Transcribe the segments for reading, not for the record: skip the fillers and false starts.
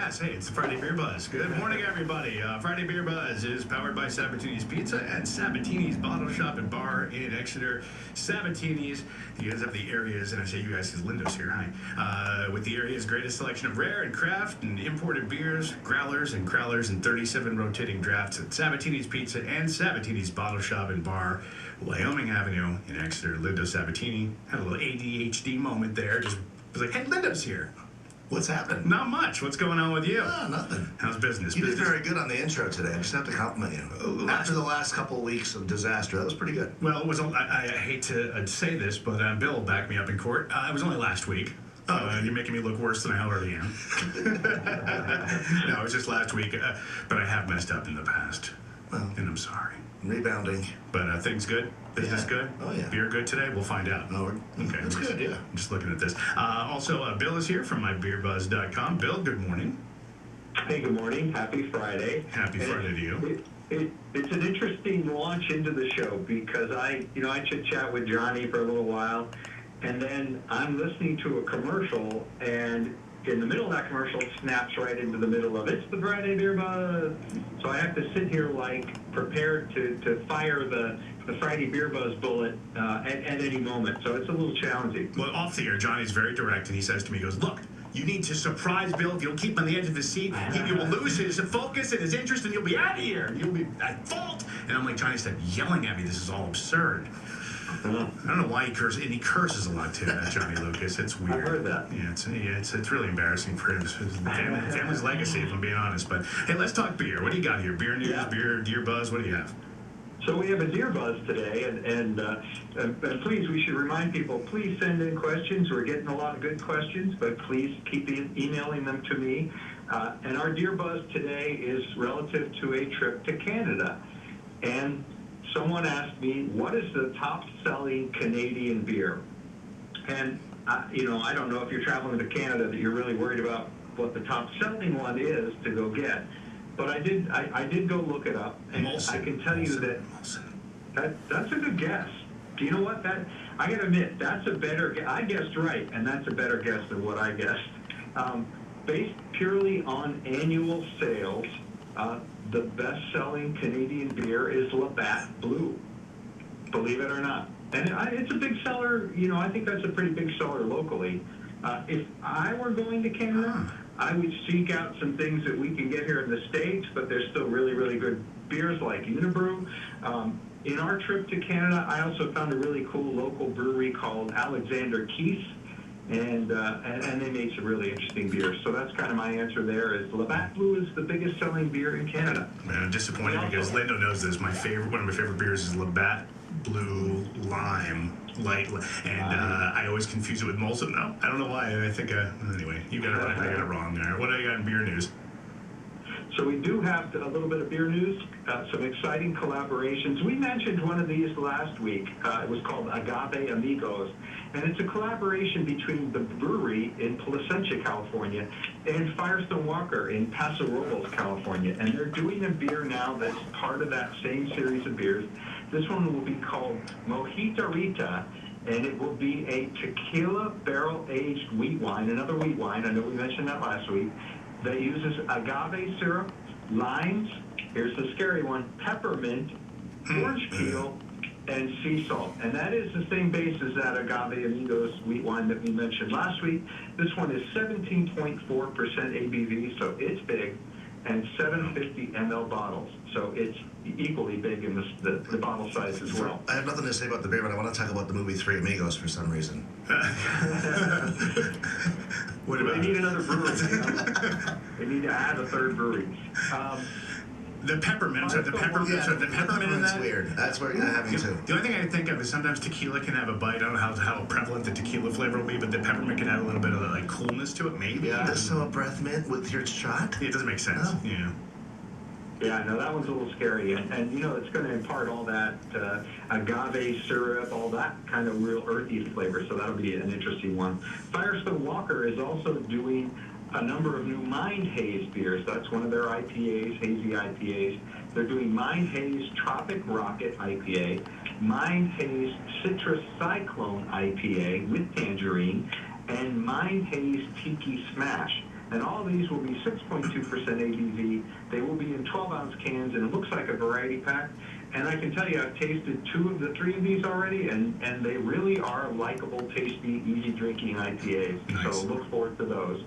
Yes, hey, it's the Friday Beer Buzz. Good morning, everybody. Friday Beer Buzz is powered by Sabatini's Pizza and Sabatini's Bottle Shop and Bar in Exeter. Sabatini's, you guys have the areas, and I say you guys because Linda's here, hi. With the area's greatest selection of rare and craft and imported beers, growlers and crowlers, and 37 rotating drafts at Sabatini's Pizza and Sabatini's Bottle Shop and Bar, Wyoming Avenue in Exeter. Linda Sabatini had a little ADHD moment there. Just was like, hey, Linda's here. What's happening? Not much. What's going on with you? Oh, nothing. How's business? You did very good on the intro today. I just have to compliment you. After the last couple of weeks of disaster, that was pretty good. Well, it was. I hate to say this, but Bill backed me up in court. It was only last week. You're making me look worse than I already am. No, it was just last week. But I have messed up in the past. Well, and I'm sorry. Rebounding. But things good? Business good? Oh, yeah. Beer good today? We'll find out. Oh, okay. That's good, yeah. I'm just looking at this. Also, Bill is here from mybeerbuzz.com. Bill, good morning. Hey, good morning. Happy Friday. Happy Friday to you. It's an interesting launch into the show because I chit-chat with Johnny for a little while, and then I'm listening to a commercial, and in the middle of that commercial, it snaps right into the middle of it's the Friday Beer Buzz. So I have to sit here prepared to fire the Friday Beer Buzz bullet at any moment. So it's a little challenging. Well, off the air, Johnny's very direct, and he says to me, he goes, look, you need to surprise Bill. If you'll keep him on the edge of his seat, he will lose his focus and his interest, and you'll be out of here. You'll be at fault. And I'm like, Johnny started yelling at me. This is all absurd. I don't know why he curses, and he curses a lot too, Johnny Lucas. It's weird. I heard that. Yeah, it's really embarrassing for him. It's his family's legacy, if I'm being honest. But hey, let's talk beer. What do you got here? Beer news, beer buzz. What do you have? So we have a Deer Buzz today, and please, we should remind people, please send in questions. We're getting a lot of good questions, but please keep emailing them to me. And our Deer Buzz today is relative to a trip to Canada. And someone asked me, what is the top-selling Canadian beer? And, I don't know if you're traveling to Canada that you're really worried about what the top-selling one is to go get. But I did go look it up, and I can tell you that's a good guess. Do you know what? I got to admit, that's a better guess. I guessed right, and that's a better guess than what I guessed. Based purely on annual sales, the best-selling Canadian beer is Labatt Blue, believe it or not. And it's a big seller. I think that's a pretty big seller locally. If I were going to Canada, I would seek out some things that we can get here in the States, but there's still really, really good beers like Unibrew. In our trip to Canada, I also found a really cool local brewery called Alexander Keith's, and they made some really interesting beers. So that's kind of my answer there is Labatt Blue is the biggest selling beer in Canada. Man, I'm disappointed because Lindo knows this. One of my favorite beers is Labatt Blue Lime Light, and I always confuse it with Molson. No, I don't know why. I think, anyway, you got it right. I got it wrong there. What do you got in beer news? So we do have a little bit of beer news, some exciting collaborations. We mentioned one of these last week. It was called Agave Amigos, and it's a collaboration between the brewery in Placentia, California, and Firestone Walker in Paso Robles, California. And they're doing a beer now that's part of that same series of beers. This one will be called Mojita Rita, and it will be a tequila barrel-aged wheat wine, another wheat wine. I know we mentioned that last week. That uses agave syrup, limes, here's the scary one, peppermint, orange peel, and sea salt. And that is the same base as that Agave Amigos wheat wine that we mentioned last week. This one is 17.4% ABV, so it's big, and 750 ml bottles. So it's equally big in the bottle size as well. I have nothing to say about the beer, but I want to talk about the movie Three Amigos for some reason. What about? They need another brewery. They need to add a third brewery. The peppermint, the peppermint in that? Weird. That's where you're having to. The only thing I think of is sometimes tequila can have a bite. I don't know how prevalent the tequila flavor will be, but the peppermint can add a little bit of coolness to it, maybe. Yeah. So a breath mint with your shot? It doesn't make sense. Oh. Yeah. Yeah, no, that one's a little scary. And it's going to impart all that agave syrup, all that kind of real earthy flavor. So that'll be an interesting one. Firestone Walker is also doing a number of new Mind Haze beers. That's one of their IPAs, hazy IPAs. They're doing Mind Haze Tropic Rocket IPA, Mind Haze Citrus Cyclone IPA with tangerine, and Mind Haze Tiki Smash. And all of these will be 6.2% ABV. They will be in 12-ounce cans, and it looks like a variety pack. And I can tell you, I've tasted 2 of the 3 of these already, and they really are likable, tasty, easy-drinking IPAs. Nice. So look forward to those.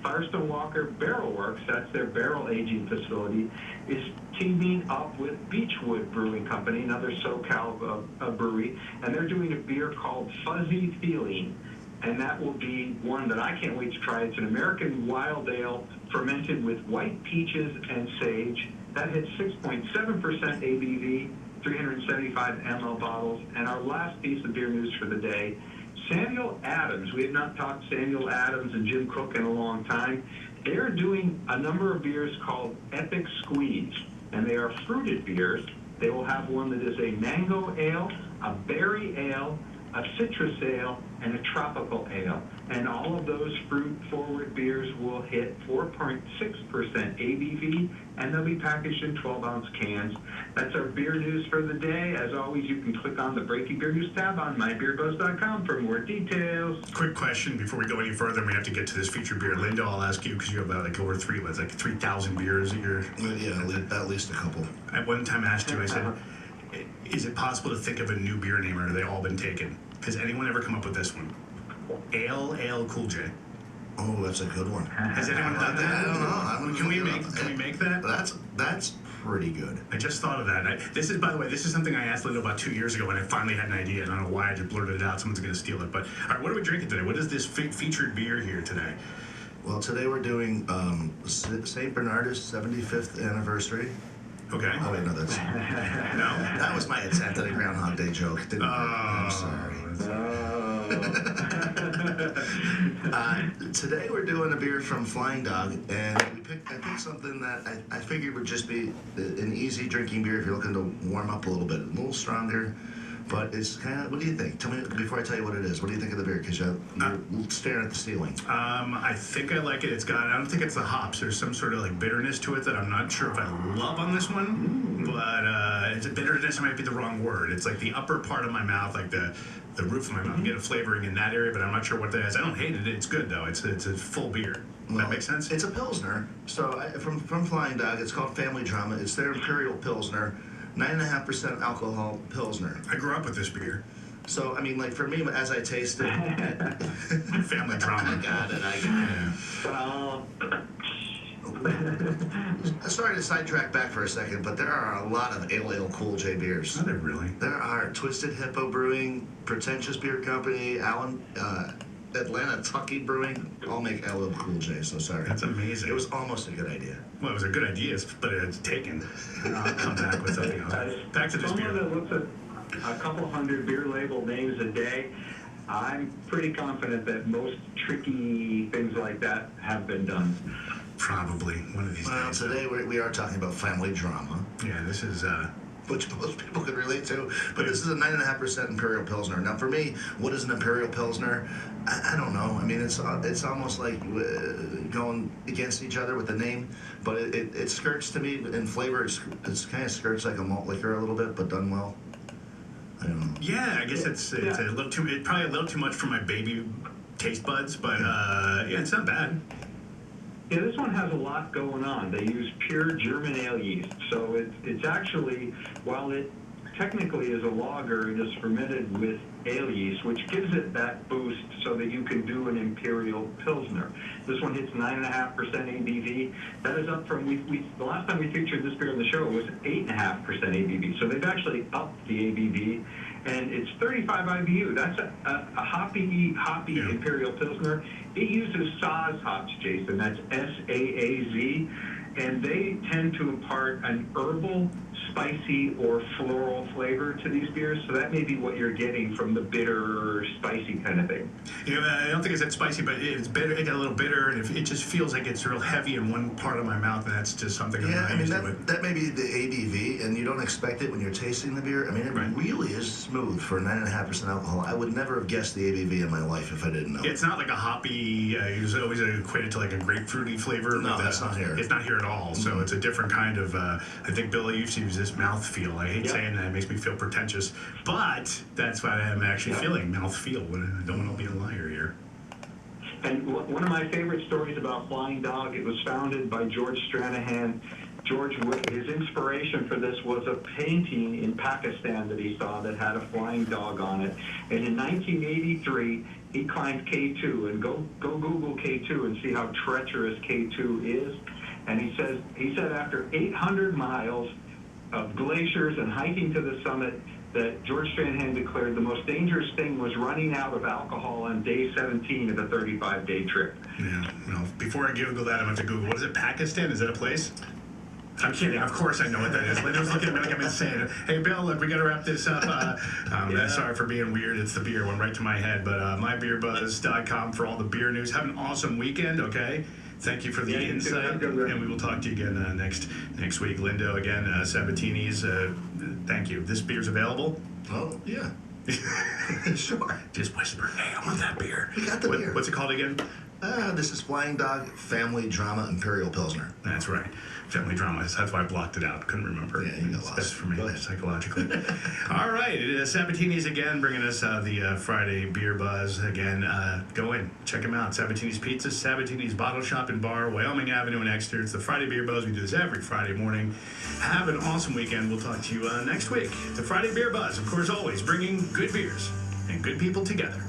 Firestone Walker Barrel Works, that's their barrel aging facility, is teaming up with Beechwood Brewing Company, another SoCal brewery, and they're doing a beer called Fuzzy Feeling. And that will be one that I can't wait to try. It's an American wild ale fermented with white peaches and sage. That hits 6.7% ABV, 375 ml bottles. And our last piece of beer news for the day, Samuel Adams. We have not talked Samuel Adams and Jim Cook in a long time. They're doing a number of beers called Epic Squeeze, and they are fruited beers. They will have one that is a mango ale, a berry ale, a citrus ale, and a tropical ale. And all of those fruit-forward beers will hit 4.6% ABV, and they'll be packaged in 12-ounce cans. That's our beer news for the day. As always, you can click on the Breaking Beer News tab on mybeerbuzz.com for more details. Quick question before we go any further, and we have to get to this featured beer. Linda, I'll ask you, because you have like over 3,000 beers that you're... Yeah, at least a couple. At one time I asked you, I said, is it possible to think of a new beer name, or have they all been taken? Has anyone ever come up with this one? Ale Cool J. Oh, that's a good one. Has anyone done that? I don't know. Can we make that? That's pretty good. I just thought of that. This is, by the way, this is something I asked Linda about 2 years ago when I finally had an idea, and I don't know why I just blurted it out. Someone's going to steal it. But all right, what are we drinking today? What is this featured beer here today? Well, today we're doing St. Bernardus 75th anniversary. Okay. Oh, wait, no, that's... No? That was my Anthony Groundhog Day joke. Didn't I'm sorry. Today we're doing a beer from Flying Dog, and I picked something that I figured would just be an easy drinking beer if you're looking to warm up a little bit. A little stronger, but it's kind of... What do you think? Tell me, before I tell you what it is, what do you think of the beer? Because you're staring at the ceiling. I think I like it. I don't think it's the hops. There's some sort of like bitterness to it that I'm not sure if I love on this one. But it's a bitterness might be the wrong word. It's like the upper part of my mouth, like the roof of my mouth. You get a flavoring in that area, but I'm not sure what that is. I don't hate it. It's good though. It's a full beer. Does that make sense? It's a Pilsner. So from Flying Dog, it's called Family Drama. It's their Imperial Pilsner, 9.5% alcohol Pilsner. I grew up with this beer. So, I mean, like, for me, as I taste it... Family drama. I got it. Sorry to sidetrack back for a second, but there are a lot of Ale Cool J beers. Are there really? There are Twisted Hippo Brewing, Pretentious Beer Company, Atlanta Tucky Brewing, all make Ale Cool J, so sorry. That's amazing. It was almost a good idea. Well, it was a good idea, but it's taken. I'll come back with something else. Back to this beer. Someone that looks at a couple hundred beer label names a day, I'm pretty confident that most tricky things like that have been done. Probably one of these days. Today we are talking about family drama. Yeah, this is... which most people could relate to, but this is a 9.5% Imperial Pilsner. Now, for me, what is an Imperial Pilsner? I don't know. I mean, it's almost like going against each other with the name, but it skirts to me in flavor. It's kind of skirts like a malt liquor a little bit, but done well. I don't know. Yeah, I guess it's a little too. It's probably a little too much for my baby taste buds, but yeah, it's not bad. Yeah, this one has a lot going on. They use pure German ale yeast, so it's actually, while it technically is a lager, it is fermented with ale yeast, which gives it that boost so that you can do an Imperial Pilsner. This one hits 9.5% ABV. That is up from, the last time we featured this beer on the show was 8.5% ABV. So they've actually upped the ABV, and it's 35 IBU. That's a hoppy Imperial Pilsner. It uses Saaz hops, Jason. That's S-A-A-Z. And they tend to impart an herbal, spicy, or floral flavor to these beers. So that may be what you're getting from the bitter, spicy kind of thing. Yeah, I don't think it's that spicy, but it's bitter. It got a little bitter, and it just feels like it's real heavy in one part of my mouth, and that's just something I'm not used to. That may be the ABV, and you don't expect it when you're tasting the beer. I mean, it really is smooth for 9.5% alcohol. I would never have guessed the ABV in my life if I didn't know. It's not like a hoppy. It was always equated to like a grapefruity flavor. No, that's not here. It's not here at all. So it's a different kind of. I think Billy used to use this mouthfeel. I hate saying that; it makes me feel pretentious, but that's what I'm actually feeling. Mouthfeel. I don't want to be a liar here. And one of my favorite stories about Flying Dog, it was founded by George Stranahan. His inspiration for this was a painting in Pakistan that he saw that had a flying dog on it. And in 1983, he climbed K2, and go Google K2 and see how treacherous K2 is. And he said after 800 miles of glaciers and hiking to the summit, that George Stranahan declared the most dangerous thing was running out of alcohol on day 17 of a 35-day trip. Yeah, well, before I Google that, I'm going to Google, what is it, Pakistan? Is that a place? I'm kidding. Of course I know what that is. Linda's looking at me like I'm insane. Hey, Bill, look, we got to wrap this up. Sorry for being weird. It's the beer. Went right to my head. But mybeerbuzz.com for all the beer news. Have an awesome weekend, okay? Thank you for the insight. And we will talk to you again next week. Linda, again, Sabatini's, thank you. This beer's available? Oh, yeah. Sure. Just whisper, hey, I want that beer. We got the beer. What's it called again? This is Flying Dog Family Drama Imperial Pilsner. That's right. Family drama. That's why I blocked it out. Couldn't remember. Yeah, you got lost. That's for me, psychologically. All right. Sabatini's again, bringing us the Friday Beer Buzz. Again, go in. Check them out. Sabatini's Pizza, Sabatini's Bottle Shop and Bar, Wyoming Avenue in Exeter. It's the Friday Beer Buzz. We do this every Friday morning. Have an awesome weekend. We'll talk to you next week. The Friday Beer Buzz, of course, always bringing good beers and good people together.